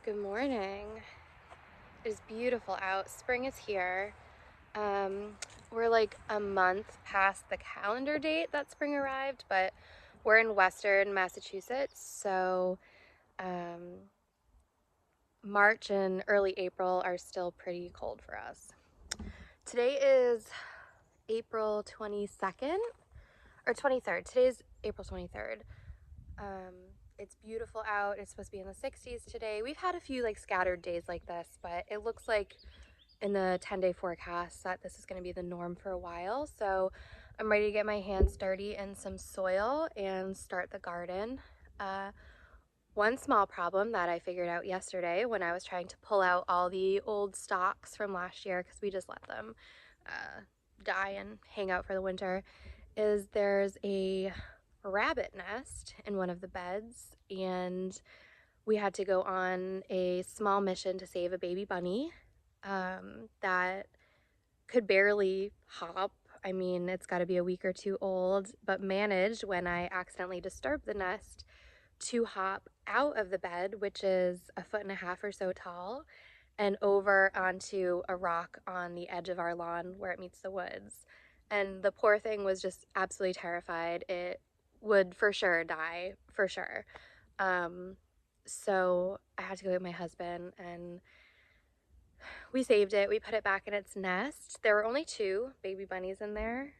Good morning. It is beautiful out. Spring is here. We're like a month past the calendar date that spring arrived, but we're in Western Massachusetts, so March and early April are still pretty cold for us. Today is April 22nd or 23rd. Today's April 23rd. It's beautiful out. It's supposed to be in the 60s today. We've had a few like scattered days like this, but it looks like in the 10-day forecast that this is going to be the norm for a while. So I'm ready to get my hands dirty in some soil and start the garden. One small problem that I figured out yesterday when I was trying to pull out all the old stalks from last year, because we just let them die and hang out for the winter, is there's a rabbit nest in one of the beds, and we had to go on a small mission to save a baby bunny that could barely hop. I mean, it's got to be a week or two old, but managed, when I accidentally disturbed the nest, to hop out of the bed, which is 1.5 feet or so tall, and over onto a rock on the edge of our lawn where it meets the woods. And the poor thing was just absolutely terrified. It would for sure die, for sure. So I had to go get my husband, and we saved it. We put it back in its nest. There were only 2 baby bunnies in there.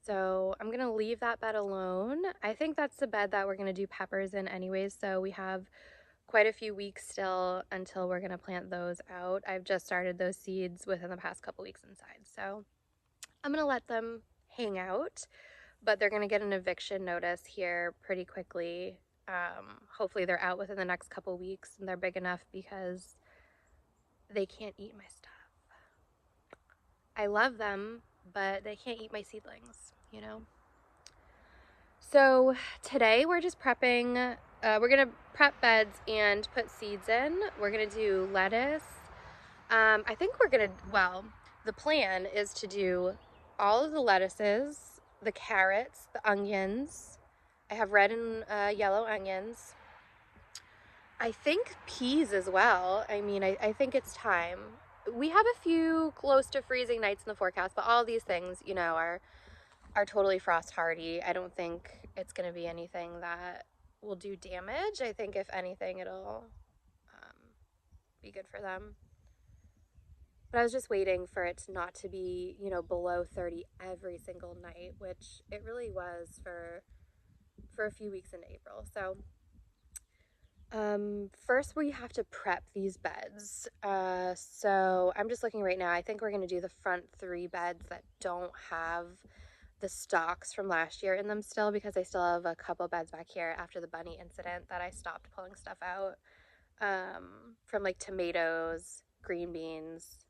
So I'm gonna leave that bed alone. I think that's the bed that we're gonna do peppers in anyways, so we have quite a few weeks still until we're gonna plant those out. I've just started those seeds within the past couple weeks inside, so I'm gonna let them hang out, but they're gonna get an eviction notice here pretty quickly. Hopefully they're out within the next couple weeks, and they're big enough because they can't eat my stuff. I love them, but they can't eat my seedlings, you know? So today we're just prepping. We're gonna prep beds and put seeds in. We're gonna do lettuce. I think the plan is to do all of the lettuces, the carrots, the onions. I have red and yellow onions. I think peas as well. I mean, I think it's time. We have a few close to freezing nights in the forecast, but all these things, you know, are totally frost hardy. I don't think it's going to be anything that will do damage. I think if anything, it'll be good for them. But I was just waiting for it not to be, you know, below 30 every single night, which it really was for a few weeks in April. So first we have to prep these beds. So I'm just looking right now. I think we're going to do the front 3 beds that don't have the stalks from last year in them still, because I still have a couple beds back here after the bunny incident that I stopped pulling stuff out from, like tomatoes, green beans,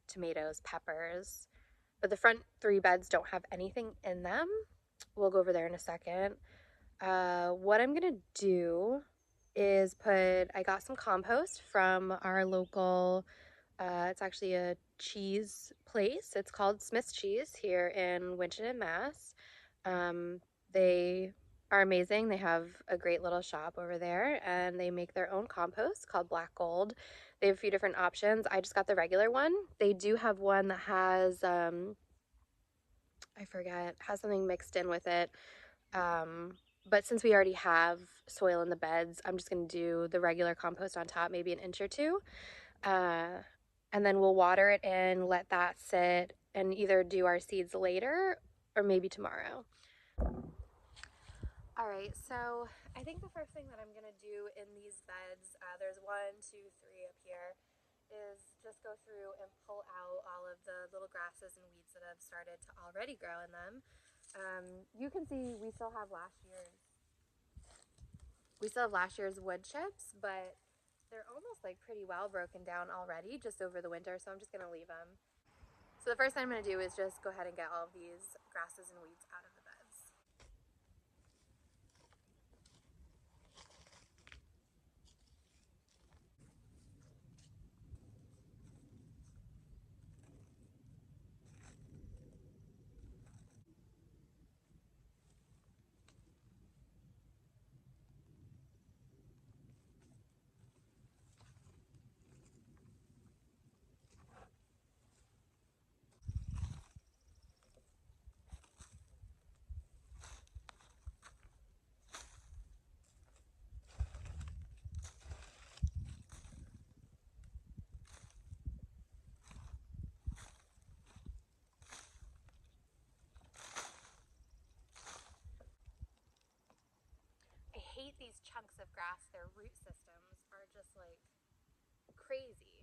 tomatoes, peppers. But the front 3 beds don't have anything in them. We'll go over there in a second. What I'm gonna do is I got some compost from our local, it's actually a cheese place. It's called Smith's Cheese here in Winchendon, Mass. They are amazing. They have a great little shop over there, and they make their own compost called Black Gold. They have a few different options. I just got the regular one. They do have one that has, I forget, has something mixed in with it. But since we already have soil in the beds, I'm just going to do the regular compost on top, maybe an inch or 2. And then we'll water it in, let that sit, and either do our seeds later or maybe tomorrow. All right, so I think the first thing that I'm going to do in these beds, there's 1, 2, 3 up here, is just go through and pull out all of the little grasses and weeds that have started to already grow in them. You can see we still have last year's wood chips, but they're almost like pretty well broken down already just over the winter, so I'm just going to leave them. So the first thing I'm going to do is just go ahead and get all of these grasses and weeds out of the beds. hate these chunks of grass. Their root systems are just like crazy.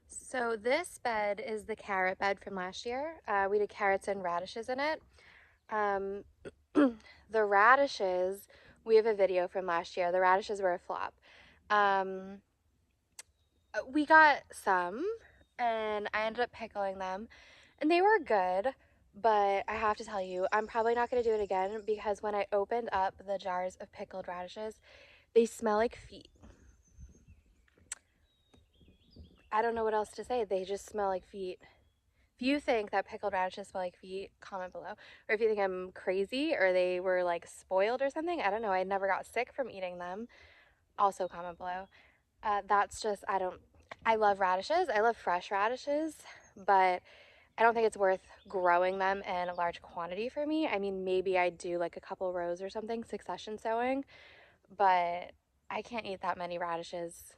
So this bed is the carrot bed from last year. We did carrots and radishes in it. The radishes, we have a video from last year. The radishes were a flop. We got some and I ended up pickling them and they were good, but I have to tell you, I'm probably not going to do it again because when I opened up the jars of pickled radishes, they smell like feet. I don't know what else to say. They just smell like feet. If you think that pickled radishes smell like feet, comment below. Or if you think I'm crazy or they were like spoiled or something, I don't know. I never got sick from eating them. Also comment below. That's just, I love radishes. I love fresh radishes, but I don't think it's worth growing them in a large quantity for me. I mean, maybe I'd do like a couple rows or something, succession sowing, but I can't eat that many radishes.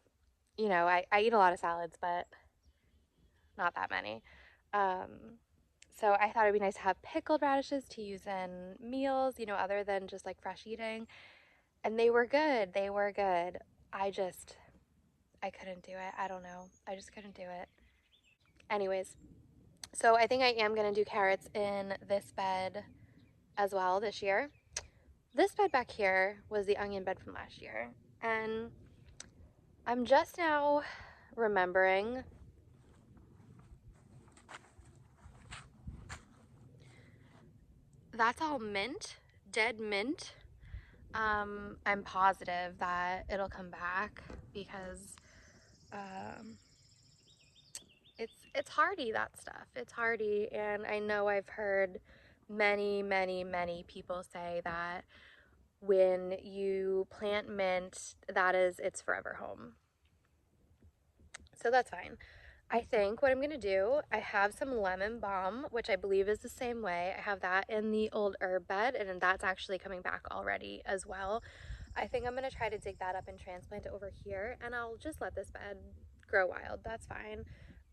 You know, I eat a lot of salads, but not that many. So I thought it'd be nice to have pickled radishes to use in meals, you know, other than just like fresh eating. And they were good. They were good. I couldn't do it. I don't know. I just couldn't do it. Anyways, so I think I am going to do carrots in this bed as well this year. This bed back here was the onion bed from last year. And I'm just now remembering that's all mint, dead mint. I'm positive that it'll come back because it's hardy, that stuff. It's hardy, and I know I've heard many people say that when you plant mint, that is its forever home. So that's fine. I think what I'm going to do, I have some lemon balm, which I believe is the same way. I have that in the old herb bed, and that's actually coming back already as well. I think I'm going to try to dig that up and transplant it over here, and I'll just let this bed grow wild. That's fine.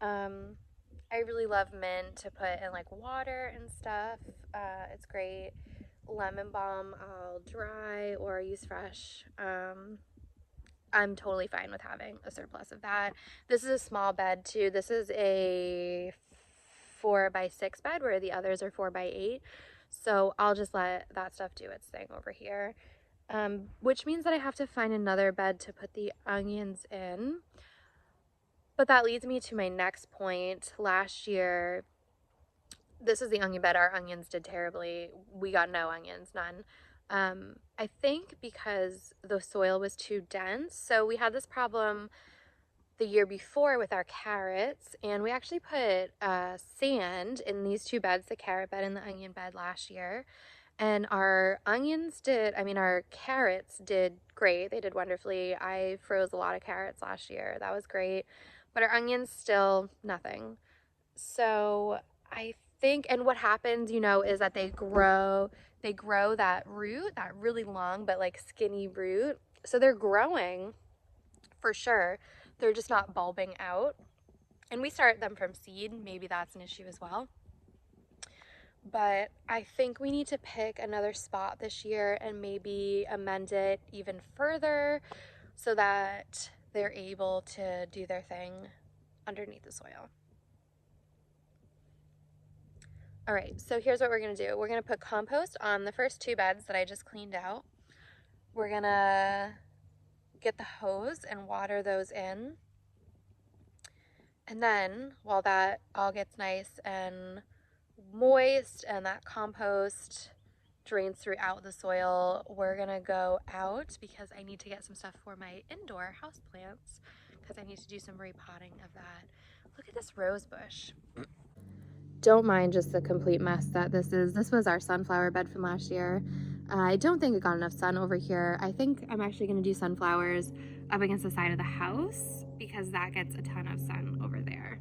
I really love mint to put in like water and stuff. It's great. Lemon balm, I'll dry or use fresh. I'm totally fine with having a surplus of that. This is a small bed too. This is a 4x6 bed where the others are 4x8. So I'll just let that stuff do its thing over here. Which means that I have to find another bed to put the onions in. But that leads me to my next point. Last year, this is the onion bed. Our onions did terribly. We got no onions, none. I think because the soil was too dense. So we had this problem the year before with our carrots, and we actually put sand in these two beds, the carrot bed and the onion bed last year. And our our carrots did great. They did wonderfully. I froze a lot of carrots last year. That was great. But our onions still nothing. So I think, and what happens, you know, is that they grow that root, that really long but like skinny root. So they're growing for sure. They're just not bulbing out. And we start them from seed. Maybe that's an issue as well. But I think we need to pick another spot this year and maybe amend it even further so that they're able to do their thing underneath the soil. All right, so here's what we're gonna do. We're gonna put compost on the first two beds that I just cleaned out. We're gonna get the hose and water those in. And then while that all gets nice and moist and that compost drains throughout the soil, we're gonna go out because I need to get some stuff for my indoor houseplants because I need to do some repotting of that. Look at this rose bush. don't mind just the complete mess that this is. This was our sunflower bed from last year. I don't think it got enough sun over here. I think I'm actually going to do sunflowers up against the side of the house because that gets a ton of sun over there.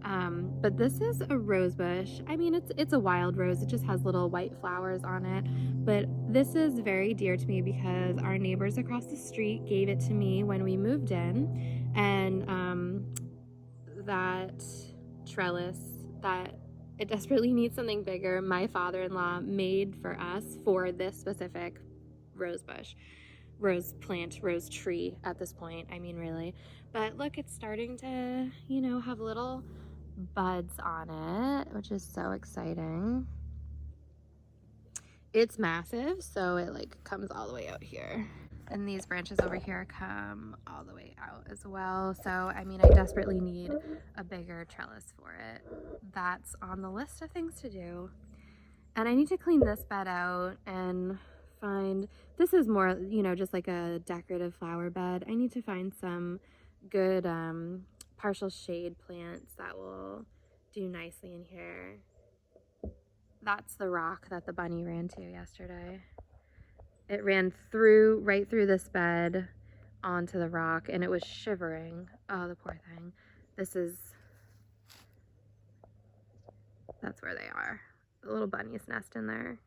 But this is a rose bush. I mean, it's a wild rose. It just has little white flowers on it. But this is very dear to me because our neighbors across the street gave it to me when we moved in. And that trellis that it desperately needs something bigger, my father-in-law made for us for this specific rose bush, rose plant, rose tree at this point. I mean, really. But look, it's starting to, you know, have little buds on it, which is so exciting. It's massive, so it like comes all the way out here. And these branches over here come all the way out as well. So, I mean, I desperately need a bigger trellis for it. That's on the list of things to do. And I need to clean this bed out and find, this is more, you know, just like a decorative flower bed. I need to find some good partial shade plants that will do nicely in here. That's the rock that the bunny ran to yesterday. It ran right through this bed onto the rock, and it was shivering. Oh, the poor thing. That's where they are. The little bunny's nest in there.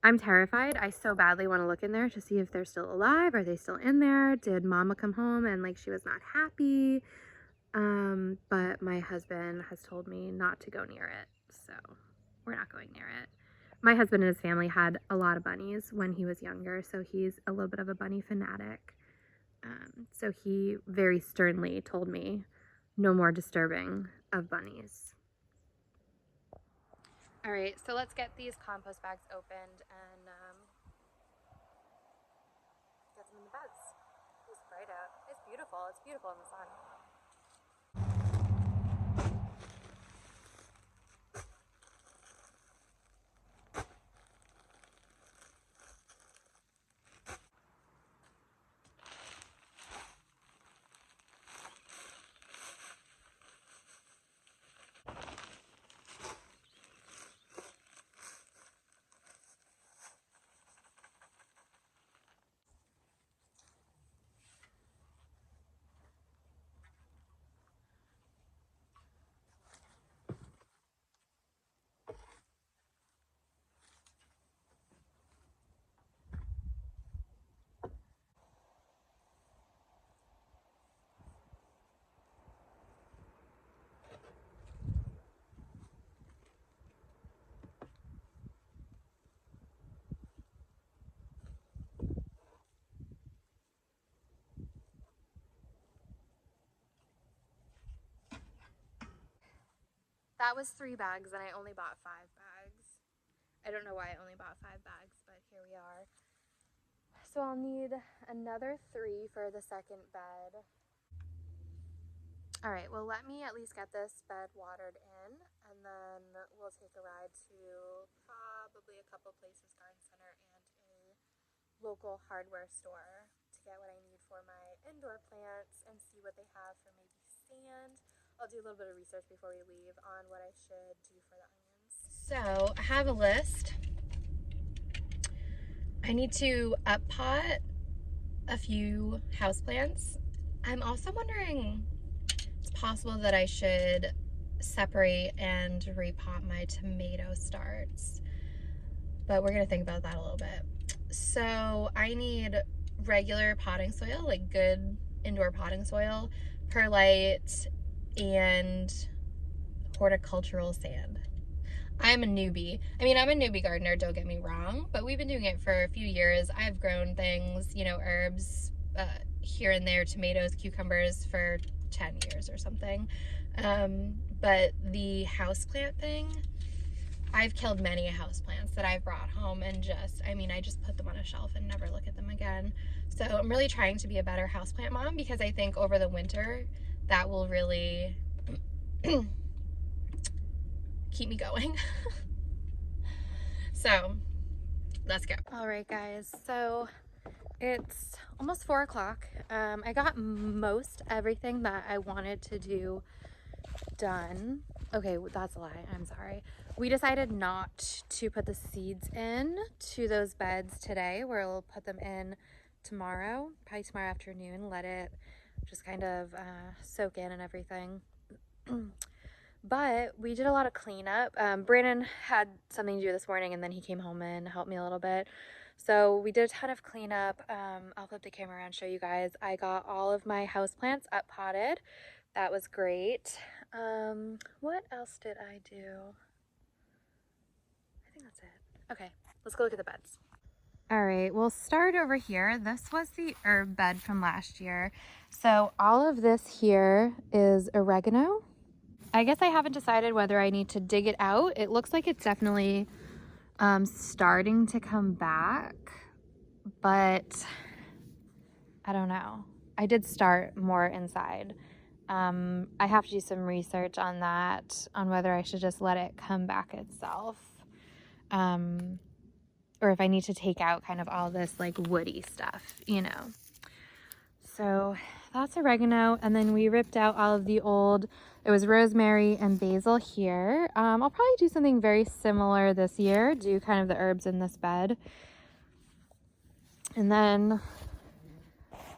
I'm terrified. I so badly want to look in there to see if they're still alive. Are they still in there? Did mama come home and like she was not happy? But my husband has told me not to go near it, so we're not going near it. My husband and his family had a lot of bunnies when he was younger, so he's a little bit of a bunny fanatic. So he very sternly told me no more disturbing of bunnies. All right, so let's get these compost bags opened and get them in the beds. It's bright out. It's beautiful. It's beautiful in the sun. That was 3 bags and I only bought 5 bags. I don't know why I only bought 5 bags, but here we are. So I'll need another 3 for the second bed. All right, well, let me at least get this bed watered in, and then we'll take a ride to probably a couple places, garden center and a local hardware store to get what I need for my indoor plants and see what they have for maybe sand. I'll do a little bit of research before we leave on what I should do for the onions. So I have a list. I need to up pot a few houseplants. I'm also wondering, it's possible that I should separate and repot my tomato starts, but we're gonna think about that a little bit. So I need regular potting soil, like good indoor potting soil, perlite, and horticultural sand. I'm a newbie. I mean, I'm a newbie gardener, don't get me wrong, but we've been doing it for a few years. I've grown things, you know, herbs here and there, tomatoes, cucumbers for 10 years or something. But the houseplant thing, I've killed many houseplants that I've brought home and just, I mean, I just put them on a shelf and never look at them again. So I'm really trying to be a better houseplant mom because I think over the winter, that will really keep me going. So let's go. All right, guys, so it's almost 4 o'clock. I got most everything that I wanted to do done. Okay, that's a lie. I'm sorry. We decided not to put the seeds in to those beds today. We'll put them in tomorrow, probably tomorrow afternoon. Let it just kind of soak in and everything. But we did a lot of cleanup. Brandon had something to do this morning, and then he came home and helped me a little bit. So we did a ton of cleanup. I'll flip the camera around and show you guys. I got all of my houseplants up potted. That was great. What else did I do? I think that's it. Okay, let's go look at the beds. All right, we'll start over here. This was the herb bed from last year. So all of this here is oregano. I guess I haven't decided whether I need to dig it out. It looks like it's definitely starting to come back, but I don't know. I did start more inside. I have to do some research on that, on whether I should just let it come back itself. Or if I need to take out kind of all this like woody stuff, you know. So that's oregano. And then we ripped out all of the old, it was rosemary and basil here. I'll probably do something very similar this year, do kind of the herbs in this bed. And then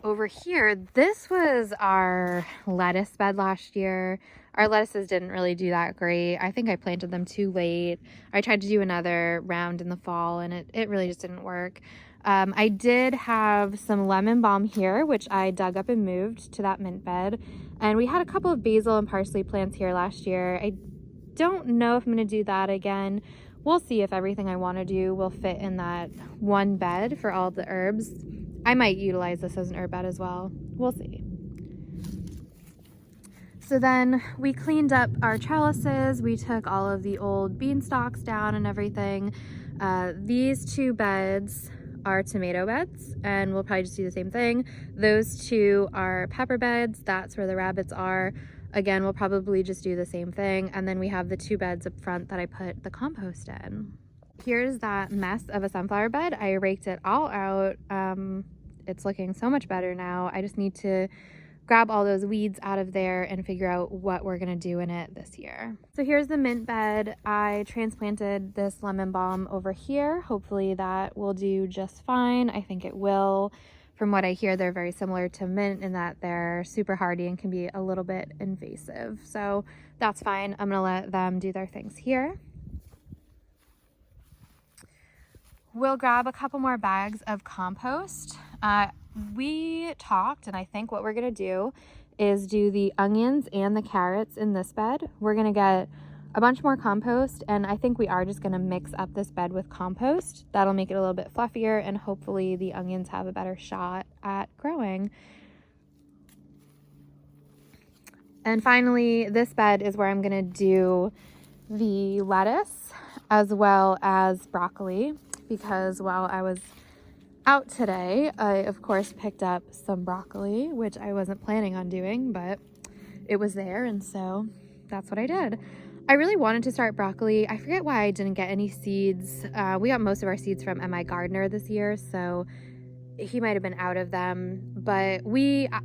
over here, this was our lettuce bed last year. Our lettuces didn't really do that great. I think I planted them too late. I tried to do another round in the fall and it really just didn't work. I did have some lemon balm here, which I dug up and moved to that mint bed. And we had a couple of basil and parsley plants here last year. I don't know if I'm going to do that again. We'll see if everything I want to do will fit in that one bed for all the herbs. I might utilize this as an herb bed as well. We'll see. So then we cleaned up our trellises. We took all of the old bean stalks down and everything. These two beds are tomato beds, and we'll probably just do the same thing. Those two are pepper beds. That's where the rabbits are. Again, we'll probably just do the same thing. And then we have the two beds up front that I put the compost in. Here's that mess of a sunflower bed. I raked it all out. It's looking so much better now. I just need to grab all those weeds out of there and figure out what we're gonna do in it this year. So here's the mint bed. I transplanted this lemon balm over here. Hopefully that will do just fine. I think it will. From what I hear, they're very similar to mint in that they're super hardy and can be a little bit invasive. So that's fine. I'm gonna let them do their things here. We'll grab a couple more bags of compost. We talked, and I think what we're gonna do is do the onions and the carrots in this bed. We're gonna get a bunch more compost, and I think we are just gonna mix up this bed with compost. That'll make it a little bit fluffier, and hopefully the onions have a better shot at growing. And finally, this bed is where I'm gonna do the lettuce as well as broccoli, because while I was out today, I of course picked up some broccoli, which I wasn't planning on doing, but it was there, and so that's what I did. I really wanted to start broccoli. I forget why I didn't get any seeds. We got most of our seeds from M.I. Gardner this year, so he might have been out of them, but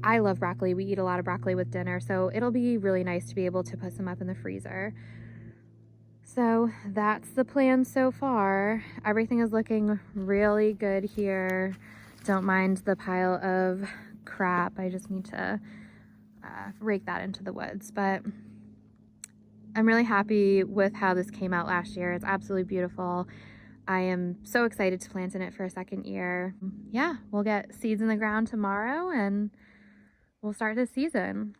I love broccoli. We eat a lot of broccoli with dinner, so it'll be really nice to be able to put some up in the freezer. So that's the plan so far. Everything is looking really good here. Don't mind the pile of crap. I just need to rake that into the woods. But I'm really happy with how this came out last year. It's absolutely beautiful. I am so excited to plant in it for a second year. Yeah, we'll get seeds in the ground tomorrow and we'll start this season.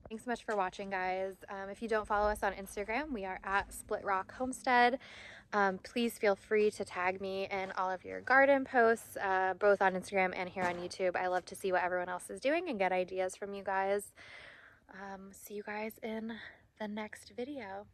Thanks so much for watching, guys. If you don't follow us on Instagram, we are at Split Rock Homestead. Please feel free to tag me in all of your garden posts, both on Instagram and here on YouTube. I love to see what everyone else is doing and get ideas from you guys. See you guys in the next video.